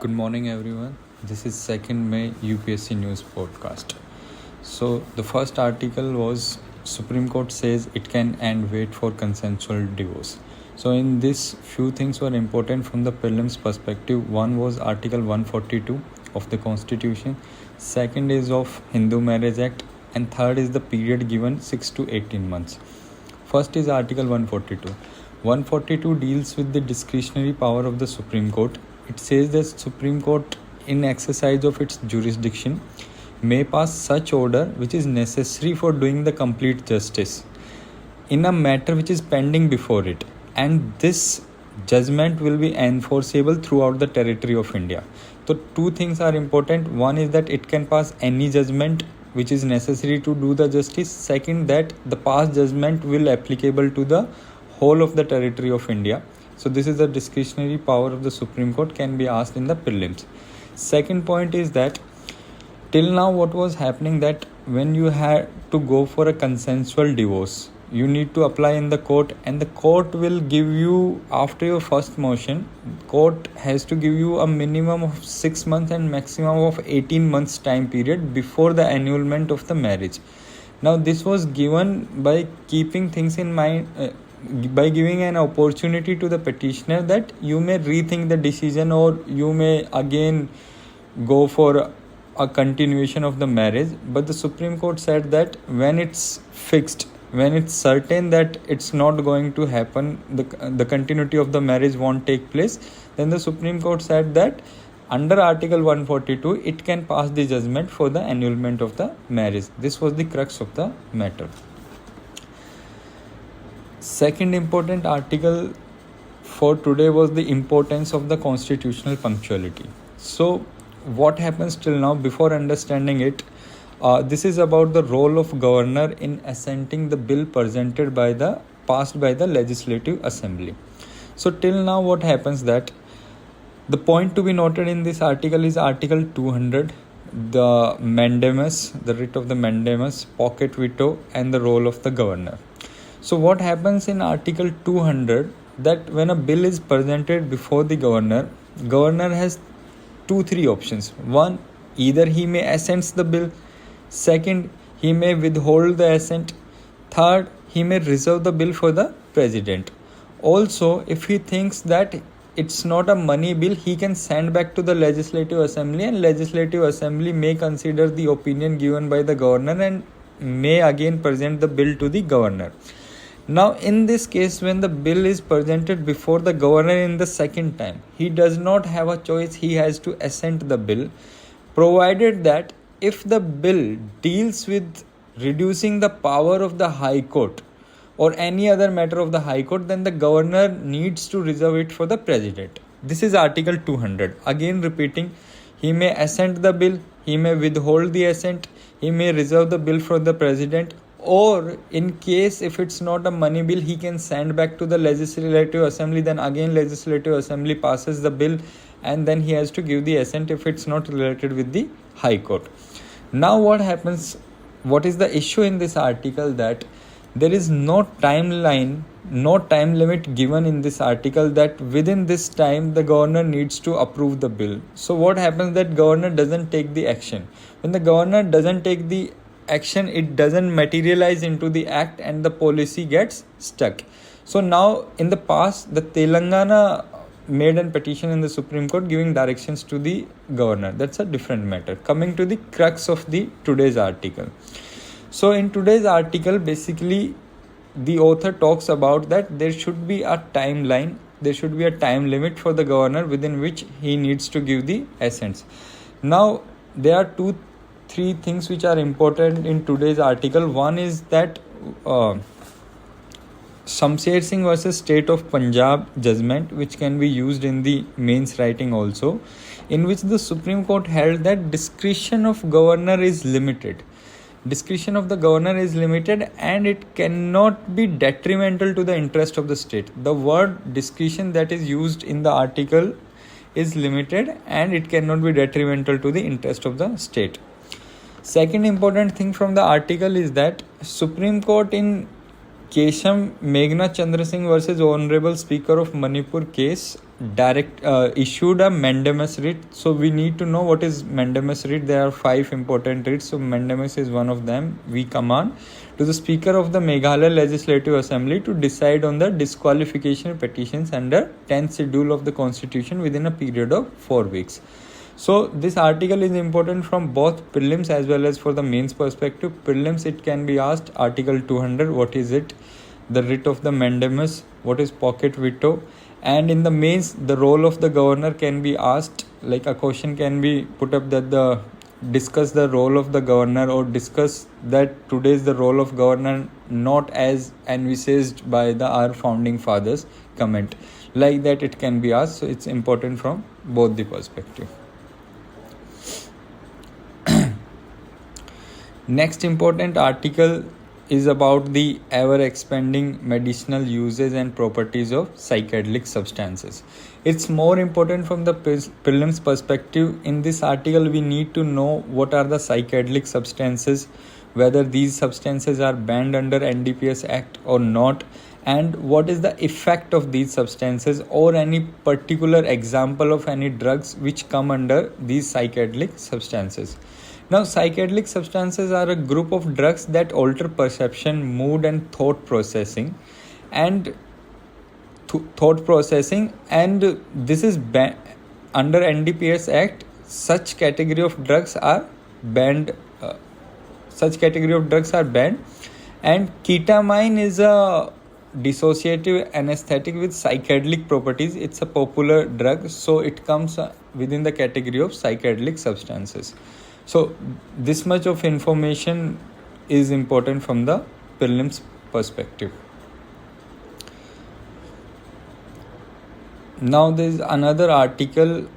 Good morning, everyone. This is 2nd May UPSC News Podcast. So, the first article was Supreme Court says it can end wait for consensual divorce. So, in this, few things were important from the prelims perspective. One was Article 142 of the Constitution, second is of Hindu Marriage Act, and third is the period given 6 to 18 months. First is Article 142. 142 deals with the discretionary power of the Supreme Court. It says that Supreme Court, in exercise of its jurisdiction, may pass such order which is necessary for doing the complete justice in a matter which is pending before it, and this judgment will be enforceable throughout the territory of India. So two things are important. One is that it can pass any judgment which is necessary to do the justice. Second, that the past judgment will applicable to the whole of the territory of India. So this is the discretionary power of the Supreme Court can be asked in the prelims. Second point is that till now what was happening, that when you had to go for a consensual divorce, you need to apply in the court, and the court will give you, after your first motion, court has to give you a minimum of 6 months and maximum of 18 months time period before the annulment of the marriage. Now this was given by keeping things in mind, by giving an opportunity to the petitioner that you may rethink the decision, or you may again go for a continuation of the marriage. But the Supreme Court said that when it's fixed, when it's certain that it's not going to happen, the continuity of the marriage won't take place, then the Supreme Court said that under Article 142 it can pass the judgment for the annulment of the marriage. This was the crux of the matter. Second important article for today was the importance of the constitutional punctuality. So what happens till now, before understanding it, this is about the role of governor in assenting the bill presented passed by the Legislative Assembly. So till now what happens, that the point to be noted in this article is Article 200, the mandamus, the writ of the mandamus, pocket veto, and the role of the governor. So what happens in Article 200, that when a bill is presented before the governor has 2-3 options. One, either he may assent the bill. Second, he may withhold the assent. Third, he may reserve the bill for the president. Also, if he thinks that it's not a money bill, he can send back to the Legislative Assembly, and Legislative Assembly may consider the opinion given by the governor and may again present the bill to the governor. Now in this case, when the bill is presented before the governor in the second time, he does not have a choice, he has to assent the bill, provided that if the bill deals with reducing the power of the High Court or any other matter of the High Court, then the governor needs to reserve it for the president. This is Article 200. Again repeating, he may assent the bill, he may withhold the assent, he may reserve the bill for the president, or in case if it's not a money bill, he can send back to the Legislative Assembly, then again Legislative Assembly passes the bill, and then he has to give the assent if it's not related with the High Court. Now what happens, what is the issue in this article, that there is no timeline, no time limit given in this article, that within this time the governor needs to approve the bill. So what happens, that governor doesn't take the action. When the governor doesn't take the action, it doesn't materialize into the act and the policy gets stuck. So now in the past, the Telangana made a petition in the Supreme Court giving directions to the governor. That's a different matter. Coming to the crux of the today's article. So in today's article, basically the author talks about that there should be a timeline, there should be a time limit for the governor within which he needs to give the assents. Now there are 2-3 things which are important in today's article. One is that Shamsher Singh versus State of Punjab judgment, which can be used in the mains writing also, in which the Supreme Court held that discretion of governor is limited. Discretion of the governor is limited and it cannot be detrimental to the interest of the state. The word discretion that is used in the article is limited and it cannot be detrimental to the interest of the state. Second important thing from the article is that Supreme Court in Kesham Meghna Chandra Singh versus Honorable Speaker of Manipur case issued a mandamus writ. So we need to know what is mandamus writ. There are 5 important writs. So mandamus is one of them. We command to the Speaker of the Meghalaya Legislative Assembly to decide on the disqualification petitions under 10th schedule of the Constitution within a period of 4 weeks. So this article is important from both prelims as well as for the mains perspective. Prelims, it can be asked Article 200, what is it? The writ of the mandamus, what is pocket veto? And in the mains, the role of the governor can be asked, like a question can be put up that discuss the role of the governor, or discuss that today is the role of governor not as envisaged by our founding fathers comment. Like that it can be asked. So it's important from both the perspective. Next important article is about the ever-expanding medicinal uses and properties of psychedelic substances. It's more important from the prelims perspective. In this article, we need to know what are the psychedelic substances, whether these substances are banned under NDPS Act or not, and what is the effect of these substances, or any particular example of any drugs which come under these psychedelic substances. Now, psychedelic substances are a group of drugs that alter perception, mood, and thought processing. And this is under NDPS Act. Such category of drugs are banned. And ketamine is a dissociative anesthetic with psychedelic properties. It's a popular drug, so it comes within the category of psychedelic substances. So this much of information is important from the prelims perspective. Now there is another article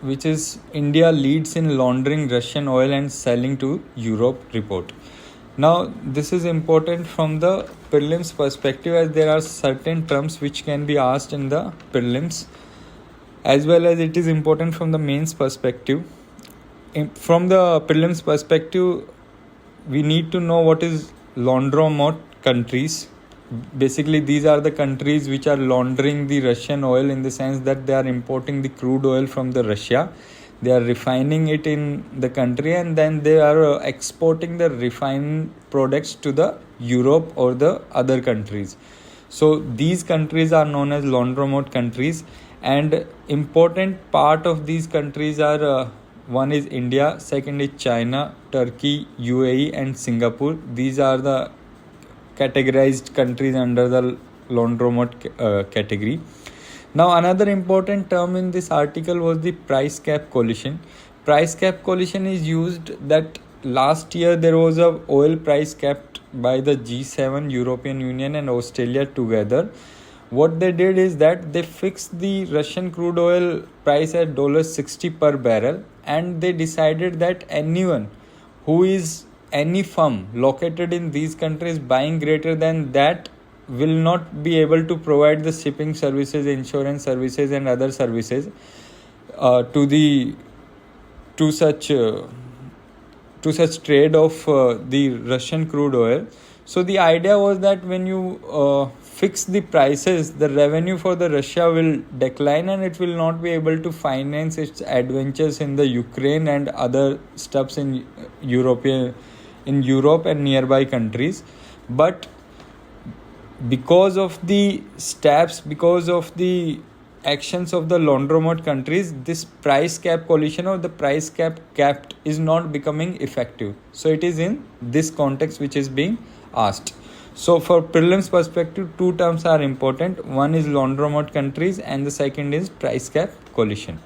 which is India leads in laundering Russian oil and selling to Europe report. Now this is important from the prelims perspective, as there are certain terms which can be asked in the prelims, as well as it is important from the mains perspective. From the prelims perspective, we need to know what is laundromat countries. Basically, these are the countries which are laundering the Russian oil, in the sense that they are importing the crude oil from the Russia. They are refining it in the country, and then they are exporting the refined products to the Europe or the other countries. So these countries are known as laundromat countries, and important part of these countries are one is India, second is China, Turkey, UAE, and Singapore. These are the categorized countries under the laundromat category. Now, another important term in this article was the price cap coalition. Price cap coalition is used that last year there was a oil price capped by the G7, European Union, and Australia together. What they did is that they fixed the Russian crude oil price at $60 per barrel, and they decided that anyone who is any firm located in these countries buying greater than that will not be able to provide the shipping services, insurance services, and other services to such trade of the Russian crude oil. So the idea was that when you fix the prices, the revenue for the Russia will decline, and it will not be able to finance its adventures in the Ukraine and other stuffs in Europe and nearby countries. But because of the steps, because of the actions of the laundromat countries, this price cap coalition or the price cap capped is not becoming effective. So it is in this context which is being asked. So for prelims perspective, two terms are important. One is laundromat countries and the second is price cap coalition.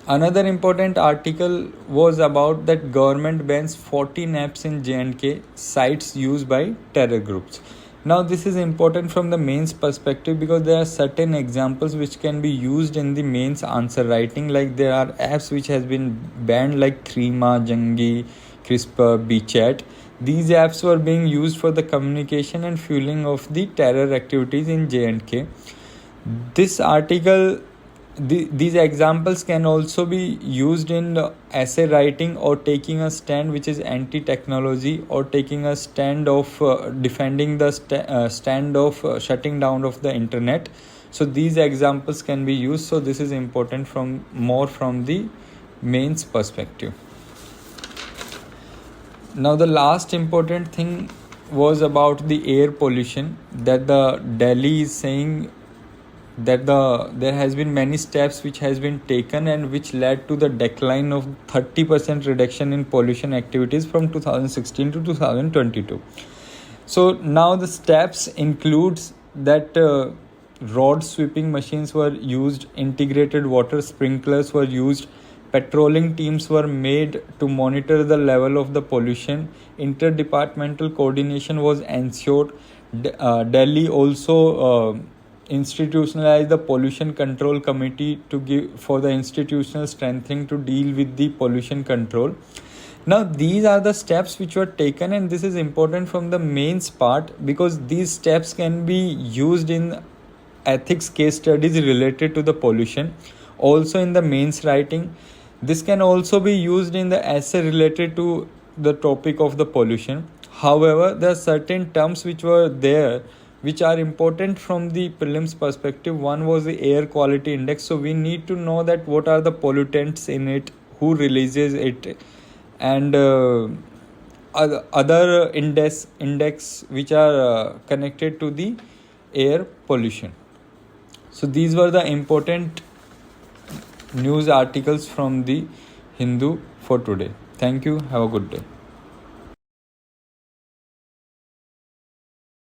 Another important article was about that government bans 14 apps in J&K sites used by terror groups. Now this is important from the mains perspective, because there are certain examples which can be used in the mains answer writing. Like there are apps which has been banned like Threema, Jangi, CRISPR, BChat. These apps were being used for the communication and fueling of the terror activities in J&K. This article, these examples can also be used in essay writing or taking a stand which is anti-technology, or taking a stand of defending the stand of shutting down of the internet. So these examples can be used. So this is important from the mains perspective. Now the last important thing was about the air pollution, that the Delhi is saying that there has been many steps which has been taken and which led to the decline of 30% reduction in pollution activities from 2016 to 2022. So now the steps includes that road sweeping machines were used, integrated water sprinklers were used, patrolling teams were made to monitor the level of the pollution, interdepartmental coordination was ensured. Delhi also institutionalized the pollution control committee to give for the institutional strengthening to deal with the pollution control. Now these are the steps which were taken, and this is important from the mains part because these steps can be used in ethics case studies related to the pollution, also in the mains writing. This can also be used in the essay related to the topic of the pollution. However, there are certain terms which were there which are important from the prelims perspective. One was the air quality index. So we need to know that what are the pollutants in it, who releases it, and other index which are connected to the air pollution. So these were the important news articles from the Hindu for today. Thank you. Have a good day.